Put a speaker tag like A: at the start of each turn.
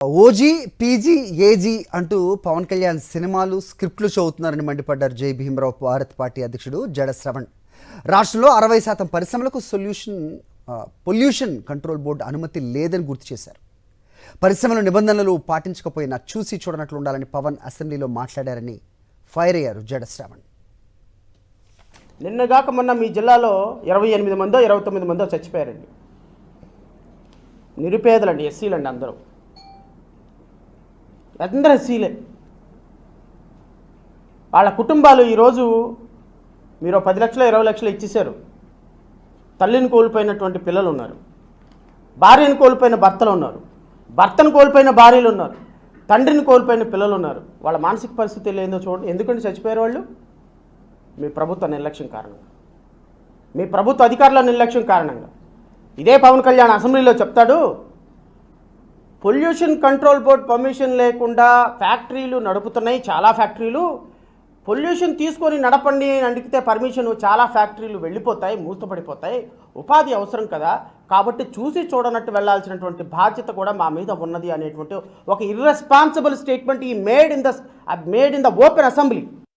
A: OG, PG, AG అంటూ పవన్ కళ్యాణ్ సినిమాలు, స్క్రిప్ట్లు చదువుతున్నారని మండిపడ్డారు జై భీమరావు భారత్ పార్టీ అధ్యక్షుడు జడ శ్రవణ్. రాష్ట్రంలో 60% పరిశ్రమలకు పొల్యూషన్ కంట్రోల్ బోర్డు అనుమతి లేదని గుర్తు చేశారు. పరిశ్రమల నిబంధనలు పాటించకపోయినా చూసి చూడనట్లు ఉండాలని పవన్ అసెంబ్లీలో మాట్లాడారని ఫైర్ అయ్యారు జడ శ్రవణ్.
B: నిన్నగాక మొన్న మీ జిల్లాలో 28 మందో 29 మందో చచ్చిపోయారండి. నిరుపేదలండి, ఎస్సీలండి, అందరూ ఎస్సీలే. వాళ్ళ కుటుంబాలు ఈరోజు మీరు 10 లక్షలు 20 లక్షలు ఇచ్చేశారు. తల్లిని కోల్పోయినటువంటి పిల్లలు ఉన్నారు, భార్యను కోల్పోయిన భర్తలు ఉన్నారు, భర్తను కోల్పోయిన భార్యలు ఉన్నారు, తండ్రిని కోల్పోయిన పిల్లలు ఉన్నారు. వాళ్ళ మానసిక పరిస్థితి ఏందో చూడండి. ఎందుకంటే చచ్చిపోయారు వాళ్ళు? మీ ప్రభుత్వ నిర్లక్ష్యం కారణంగా, మీ ప్రభుత్వ అధికారుల నిర్లక్ష్యం కారణంగా. ఇదే పవన్ కళ్యాణ్ అసెంబ్లీలో చెప్తాడు, పొల్యూషన్ కంట్రోల్ బోర్డ్ పర్మిషన్ లేకుండా ఫ్యాక్టరీలు నడుపుతున్నాయి. చాలా ఫ్యాక్టరీలు పొల్యూషన్ తీసుకొని నడపండి అని అడిగితే పర్మిషన్ చాలా ఫ్యాక్టరీలు వెళ్ళిపోతాయి, మూతపడిపోతాయి. ఉపాధి అవసరం కదా, కాబట్టి చూసి చూడనట్టు వెళ్లాల్సినటువంటి బాధ్యత కూడా మా మీద ఉన్నది అనేటువంటి ఒక ఇర్రెస్పాన్సిబుల్ స్టేట్మెంట్ ఈ made in the open assembly.